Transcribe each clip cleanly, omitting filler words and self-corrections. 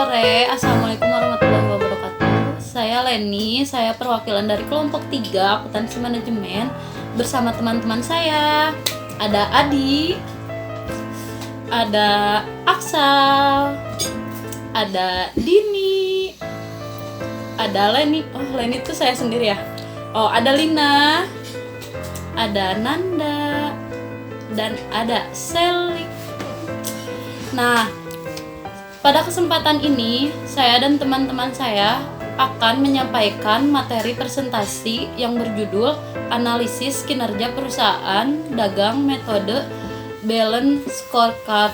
sore, Assalamualaikum warahmatullahi wabarakatuh. Saya Leni, saya perwakilan dari kelompok 3 akuntansi manajemen bersama teman-teman saya. Ada Adi, ada Aksal, ada Dini, ada Leni. Oh, Leni itu saya sendiri ya. Oh, ada Lina, ada Nanda, dan ada Selik. Nah, pada kesempatan ini, saya dan teman-teman saya akan menyampaikan materi presentasi yang berjudul Analisis Kinerja Perusahaan Dagang Metode Balance Scorecard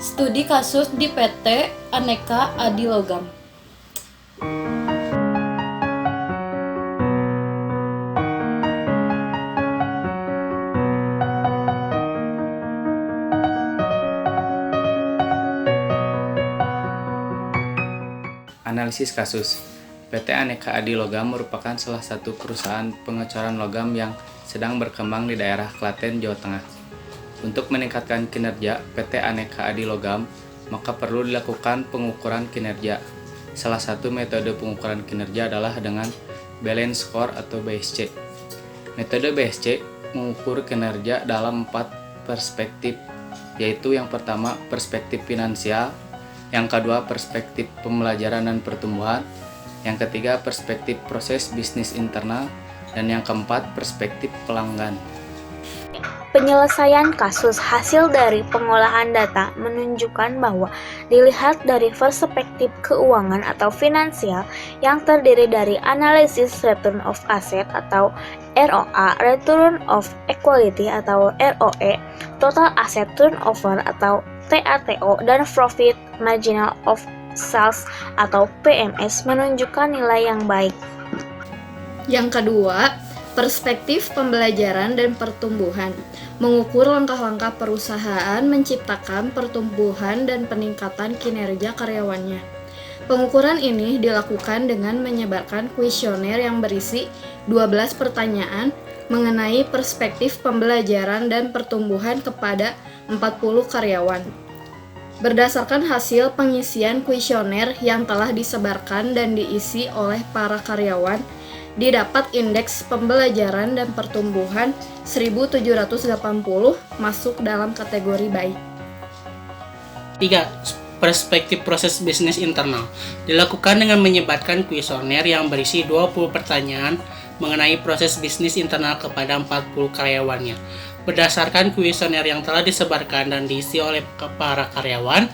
Studi Kasus di PT Aneka Adi Logam. Analisis kasus. PT Aneka Adi Logam merupakan salah satu perusahaan pengecoran logam yang sedang berkembang di daerah Klaten, Jawa Tengah. Untuk meningkatkan kinerja PT Aneka Adi Logam, maka perlu dilakukan pengukuran kinerja. Salah satu metode pengukuran kinerja adalah dengan Balance Score atau BSC. Metode BSC mengukur kinerja dalam 4 perspektif, yaitu yang pertama perspektif finansial, yang kedua perspektif pembelajaran dan pertumbuhan, yang ketiga perspektif proses bisnis internal, dan yang keempat perspektif pelanggan. Penyelesaian kasus hasil dari pengolahan data menunjukkan bahwa dilihat dari perspektif keuangan atau finansial yang terdiri dari analisis return of asset atau ROA, return of equity atau ROE, total asset turnover atau TATO, dan profit marginal of sales atau PMS menunjukkan nilai yang baik. Yang kedua, perspektif pembelajaran dan pertumbuhan, mengukur langkah-langkah perusahaan menciptakan pertumbuhan dan peningkatan kinerja karyawannya. Pengukuran ini dilakukan dengan menyebarkan kuesioner yang berisi 12 pertanyaan mengenai perspektif pembelajaran dan pertumbuhan kepada 40 karyawan. Berdasarkan hasil pengisian kuesioner yang telah disebarkan dan diisi oleh para karyawan, didapat indeks pembelajaran dan pertumbuhan 1780 masuk dalam kategori baik. 3. Perspektif proses bisnis internal dilakukan dengan menyebarkan kuesioner yang berisi 20 pertanyaan mengenai proses bisnis internal kepada 40 karyawannya. Berdasarkan kuesioner yang telah disebarkan dan diisi oleh para karyawan,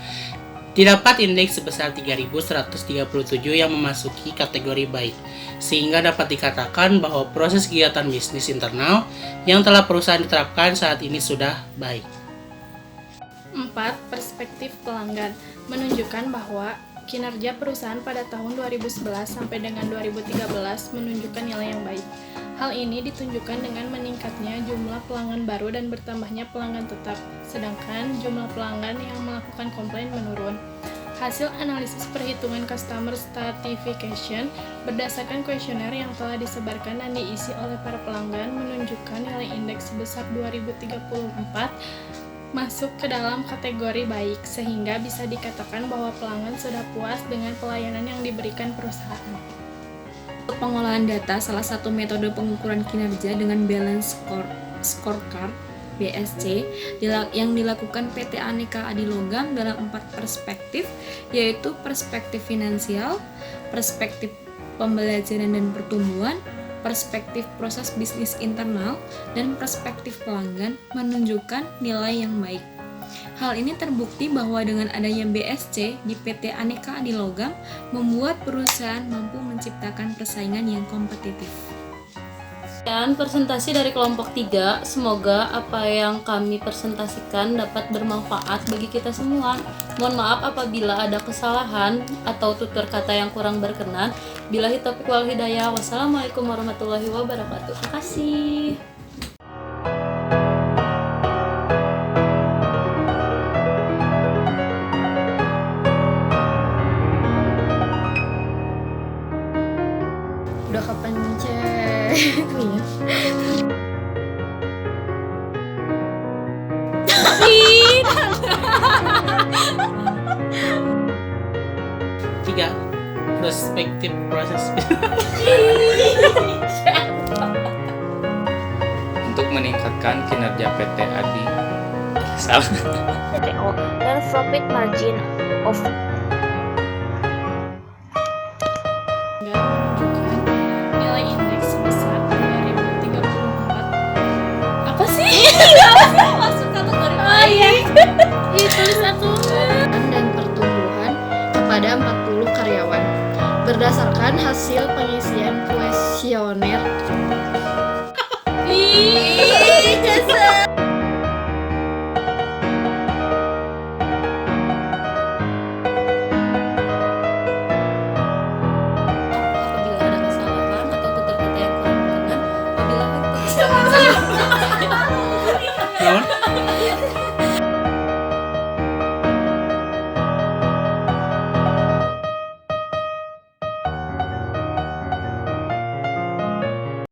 didapat indeks sebesar 3137 yang memasuki kategori baik, sehingga dapat dikatakan bahwa proses kegiatan bisnis internal yang telah perusahaan diterapkan saat ini sudah baik. 4. Perspektif pelanggan menunjukkan bahwa kinerja perusahaan pada tahun 2011 sampai dengan 2013 menunjukkan nilai yang baik. Hal ini ditunjukkan dengan meningkatnya jumlah pelanggan baru dan bertambahnya pelanggan tetap, sedangkan jumlah pelanggan yang melakukan komplain menurun. Hasil analisis perhitungan customer stratification berdasarkan kuesioner yang telah disebarkan dan diisi oleh para pelanggan menunjukkan nilai indeks sebesar 2034 masuk ke dalam kategori baik, sehingga bisa dikatakan bahwa pelanggan sudah puas dengan pelayanan yang diberikan perusahaan. Untuk pengolahan data, salah satu metode pengukuran kinerja dengan Balance Scorecard BSC yang dilakukan PT Aneka Adi Logam dalam 4 perspektif, yaitu perspektif finansial, perspektif pembelajaran dan pertumbuhan, perspektif proses bisnis internal, dan perspektif pelanggan menunjukkan nilai yang baik. Hal ini terbukti bahwa dengan adanya BSC di PT Aneka Adi Logam membuat perusahaan mampu menciptakan persaingan yang kompetitif. Dan presentasi dari kelompok 3, semoga apa yang kami presentasikan dapat bermanfaat bagi kita semua. Mohon maaf apabila ada kesalahan atau tutur kata yang kurang berkenan. Billahi taufiq wal hidayah. Wassalamualaikum warahmatullahi wabarakatuh. Terima kasih. Udah kapan cek? 3. Perspektif proses Untuk meningkatkan kinerja PT Adi salah. PTO, dan profit margin of Nggak menunjukkan nilai indeks sebesar 2034. Apa sih? Maksud kategori baik. Iya, tulis satu. Dan pertumbuhan kepada 40 karyawan berdasarkan hasil pengisian kuesioner. Apabila ada kesalahan atau tutur kata yang kurang berkenan, apabila Naon?